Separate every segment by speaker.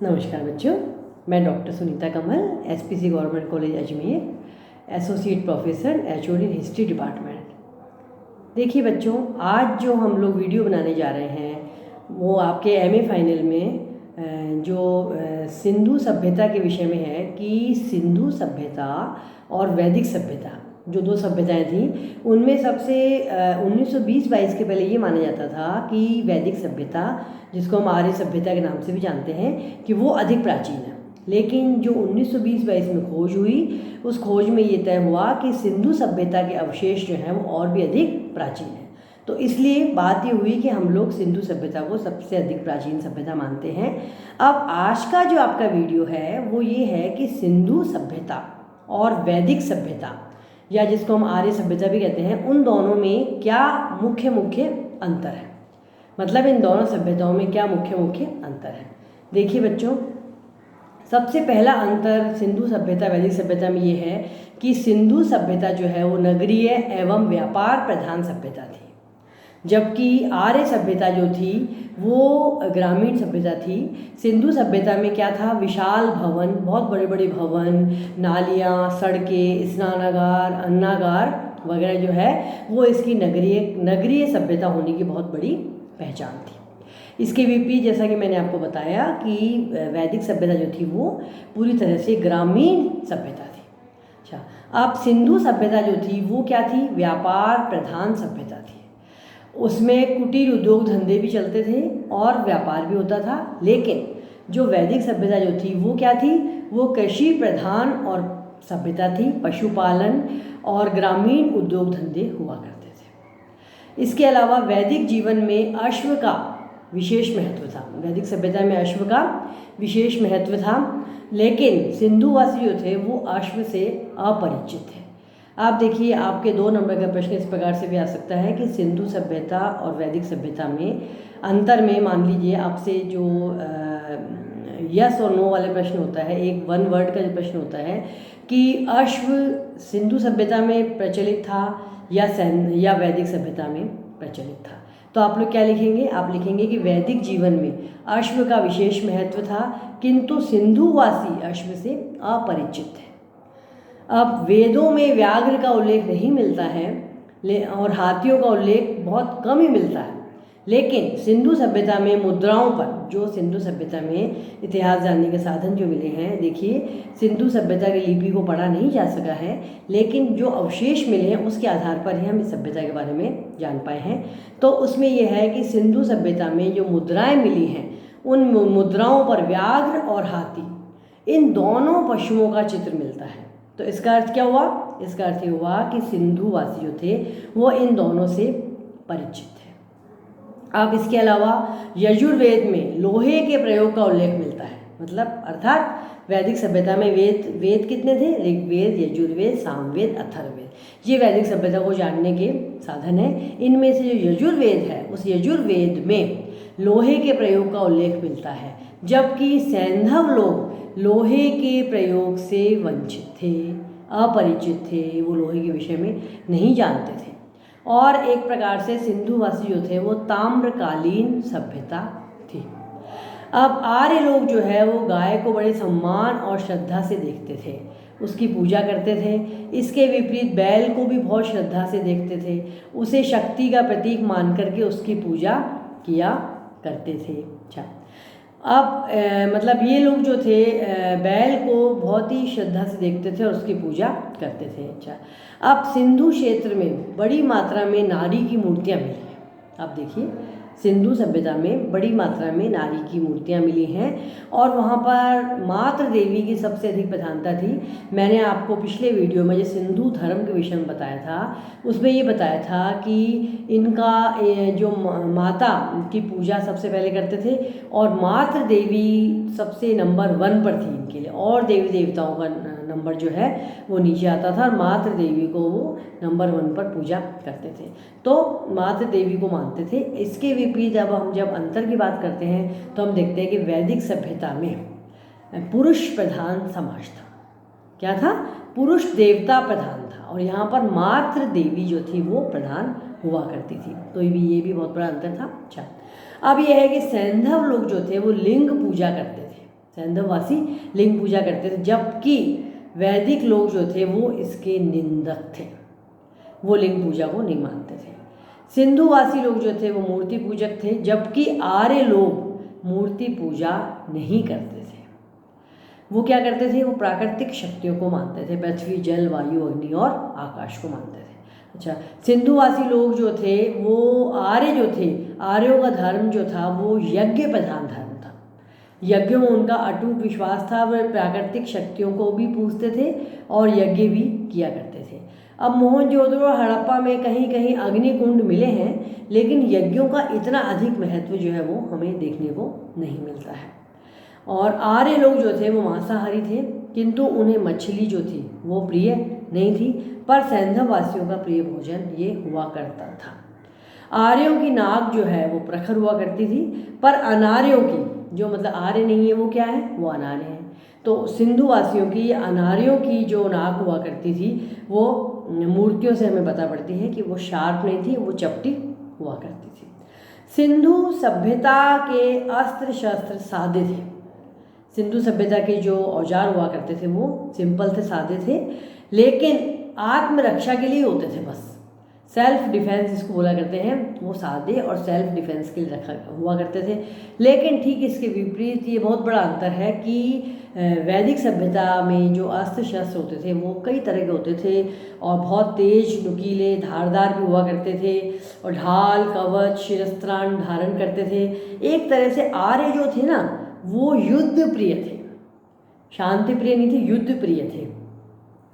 Speaker 1: नमस्कार बच्चों, मैं doctor Sunita Kamal, SPC government college Ajmer, associate professor HOD in history department. देखिए बच्चों, आज जो हम लोग वीडियो बनाने जा रहे हैं वो आपके एमए फाइनल में जो सिंधु सभ्यता के विषय में है कि सिंधु सभ्यता और वैदिक सभ्यता जो दो सभ्यताएं थी, उनमें सबसे 1920-22 के पहले ये माना जाता था कि वैदिक सभ्यता, जिसको हम आर्य सभ्यता के नाम से भी जानते हैं, कि वो अधिक प्राचीन है। लेकिन जो 1920-22 में खोज हुई, उस खोज में ये तय हुआ कि सिंधु सभ्यता के अवशेष जो हैं वो और भी अधिक प्राचीन हैं। तो इसलिए बात ये हुई कि हम लोग सिंधु सभ्यता को सबसे अधिक प्राचीन सभ्यता मानते हैं। अब आज का जो आपका वीडियो है वो ये है कि सिंधु सभ्यता और वैदिक सभ्यता, या जिसको हम आर्य सभ्यता भी कहते हैं, उन दोनों में क्या मुख्य मुख्य अंतर है। मतलब इन दोनों सभ्यताओं में क्या मुख्य मुख्य अंतर है। देखिए बच्चों, सबसे पहला अंतर सिंधु सभ्यता वैदिक सभ्यता में ये है कि सिंधु सभ्यता जो है वो नगरीय एवं व्यापार प्रधान सभ्यता थी, जबकि आर्य सभ्यता जो थी वो ग्रामीण सभ्यता थी। सिंधु सभ्यता में क्या था, विशाल भवन, बहुत बड़े बड़े भवन, नालियाँ, सड़कें, स्नानागार, अन्नागार वगैरह जो है वो इसकी नगरीय सभ्यता होने की बहुत बड़ी पहचान थी। इसके विपरीत, जैसा कि मैंने आपको बताया कि वैदिक सभ्यता जो थी वो पूरी तरह से ग्रामीण सभ्यता थी। अच्छा, अब सिंधु सभ्यता जो थी वो क्या थी, व्यापार प्रधान सभ्यता थी। उसमें कुटीर उद्योग धंधे भी चलते थे और व्यापार भी होता था। लेकिन जो वैदिक सभ्यता जो थी वो क्या थी, वो कृषि प्रधान और सभ्यता थी, पशुपालन और ग्रामीण उद्योग धंधे हुआ करते थे। इसके अलावा वैदिक जीवन में अश्व का विशेष महत्व था। वैदिक सभ्यता में अश्व का विशेष महत्व था, लेकिन सिंधुवासी जो थे वो अश्व से अपरिचित थे। आप देखिए, आपके 2 नंबर का प्रश्न इस प्रकार से भी आ सकता है कि सिंधु सभ्यता और वैदिक सभ्यता में अंतर में, मान लीजिए आपसे जो यस और नो वाले प्रश्न होता है, एक 1 वर्ड का जो प्रश्न होता है कि अश्व सिंधु सभ्यता में प्रचलित था या वैदिक सभ्यता में प्रचलित था, तो आप लोग क्या लिखेंगे, आप लिखेंगे कि वैदिक जीवन में अश्व का विशेष महत्व था, किंतु सिंधुवासी अश्व से अपरिचित थे। अब वेदों में व्याघ्र का उल्लेख नहीं मिलता है और हाथियों का उल्लेख बहुत कम ही मिलता है। लेकिन सिंधु सभ्यता में मुद्राओं पर, जो सिंधु सभ्यता में इतिहास जानने के साधन जो मिले हैं, देखिए सिंधु सभ्यता की लिपि को पढ़ा नहीं जा सका है, लेकिन जो अवशेष मिले हैं उसके आधार पर ही हम इस सभ्यता के बारे में जान पाए हैं। तो उसमें यह है कि सिंधु सभ्यता में जो मुद्राएं मिली हैं, उन मुद्राओं पर व्याघ्र और हाथी, इन दोनों पशुओं का चित्र मिलता है। तो इसका अर्थ क्या हुआ, इसका अर्थ ये हुआ कि सिंधुवासी जो थे वो इन दोनों से परिचित थे। अब इसके अलावा यजुर्वेद में लोहे के प्रयोग का उल्लेख मिलता है। मतलब अर्थात वैदिक सभ्यता में वेद कितने थे, ऋग्वेद, यजुर्वेद, सामवेद, अथर्ववेद, ये वैदिक सभ्यता को जानने के साधन है। इनमें से जो यजुर्वेद है, उस यजुर्वेद में लोहे के प्रयोग का उल्लेख मिलता है, जबकि सैंधव लोग लोहे के प्रयोग से वंचित थे, अपरिचित थे, वो लोहे के विषय में नहीं जानते थे। और एक प्रकार से सिंधुवासी जो थे वो ताम्रकालीन सभ्यता थी। अब आर्य लोग जो है वो गाय को बड़े सम्मान और श्रद्धा से देखते थे, उसकी पूजा करते थे। इसके विपरीत बैल को भी बहुत श्रद्धा से देखते थे, उसे शक्ति का प्रतीक मान करके उसकी पूजा किया करते थे। अच्छा, अब मतलब ये लोग जो थे बैल को बहुत ही श्रद्धा से देखते थे और उसकी पूजा करते थे। अच्छा, अब सिंधु क्षेत्र में बड़ी मात्रा में नारी की मूर्तियाँ मिली हैं। आप देखिए, सिंधु सभ्यता में बड़ी मात्रा में नारी की मूर्तियाँ मिली हैं और वहाँ पर मातृ देवी की सबसे अधिक प्रधानता थी। मैंने आपको पिछले वीडियो में जो सिंधु धर्म के विषय में बताया था, उसमें ये बताया था कि इनका जो माता की पूजा सबसे पहले करते थे और मातृ देवी सबसे नंबर 1 पर थी इनके लिए, और देवी देवताओं का नंबर जो है वो नीचे आता था और मातृ देवी को वो नंबर 1 पर पूजा करते थे। तो मातृ देवी को मानते थे। इसके विपरीत अब हम जब अंतर की बात करते हैं तो हम देखते हैं कि वैदिक सभ्यता में पुरुष प्रधान समाज था। क्या था, पुरुष देवता प्रधान था और यहाँ पर मातृ देवी जो थी वो प्रधान हुआ करती थी। तो ये भी बहुत बड़ा अंतर था। अच्छा, अब यह है कि सैंधव लोग जो थे वो लिंग पूजा करते थे। सैंधववासी लिंग पूजा करते थे, जबकि वैदिक लोग जो थे वो इसके निंदक थे, वो लिंग पूजा को नहीं मानते थे। सिंधुवासी लोग जो थे वो मूर्ति पूजक थे, जबकि आर्य लोग मूर्ति पूजा नहीं करते थे। वो क्या करते थे, वो प्राकृतिक शक्तियों को मानते थे, पृथ्वी, जल, वायु, अग्नि और आकाश को मानते थे। अच्छा, सिंधुवासी लोग जो थे वो आर्य जो थे, आर्यों का धर्म जो था वो यज्ञ प्रधान धर्म था। यज्ञों में उनका अटूट विश्वास था, वे प्राकृतिक शक्तियों को भी पूजते थे और यज्ञ भी किया करते थे। अब मोहनजोदड़ो और हड़प्पा में कहीं कहीं अग्निकुंड मिले हैं, लेकिन यज्ञों का इतना अधिक महत्व जो है वो हमें देखने को नहीं मिलता है। और आर्य लोग जो थे वो मांसाहारी थे, किंतु उन्हें मछली जो थी वो प्रिय नहीं थी, पर सैंधववासियों का प्रिय भोजन ये हुआ करता था। आर्यों की नाक जो है वो प्रखर हुआ करती थी, पर अनार्यों की, जो मतलब आर्य नहीं है वो क्या है, वो अनार्य है। तो सिंधुवासियों की, अनार्यों की जो नाक हुआ करती थी वो मूर्तियों से हमें पता पड़ती है कि वो शार्प नहीं थी, वो चपटी हुआ करती थी। सिंधु सभ्यता के अस्त्र शस्त्र सादे थे। सिंधु सभ्यता के जो औजार हुआ करते थे वो सिंपल थे, सादे थे, लेकिन आत्मरक्षा के लिए होते थे, बस सेल्फ डिफेंस जिसको बोला करते हैं, वो सादे और सेल्फ डिफेंस के लिए रखा हुआ करते थे। लेकिन ठीक इसके विपरीत ये बहुत बड़ा अंतर है कि वैदिक सभ्यता में जो अस्त्र शस्त्र होते थे वो कई तरह के होते थे और बहुत तेज, नुकीले, धारदार भी हुआ करते थे, और ढाल, कवच, शिरस्त्राण धारण करते थे। एक तरह से आर्य जो थे ना वो युद्ध प्रिय थे, शांति प्रिय नहीं थे, युद्ध प्रिय थे।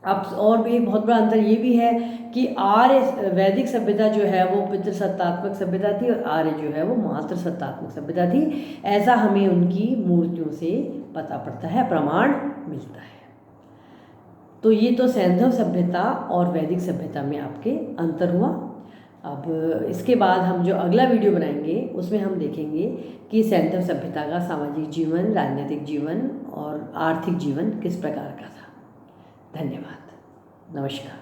Speaker 1: अब और भी एक बहुत बड़ा अंतर ये भी है कि आर्य, वैदिक सभ्यता जो है वो पितृसत्तात्मक सभ्यता थी और आर्य जो है वो मातृसत्तात्मक सभ्यता थी। ऐसा हमें उनकी मूर्तियों से पता पड़ता है, प्रमाण मिलता है। तो ये तो सैंधव सभ्यता और वैदिक सभ्यता में आपके अंतर हुआ। अब इसके बाद हम जो अगला वीडियो बनाएंगे उसमें हम देखेंगे कि सैंधव सभ्यता का सामाजिक जीवन, राजनीतिक जीवन और आर्थिक जीवन किस प्रकार का था। धन्यवाद, नमस्कार।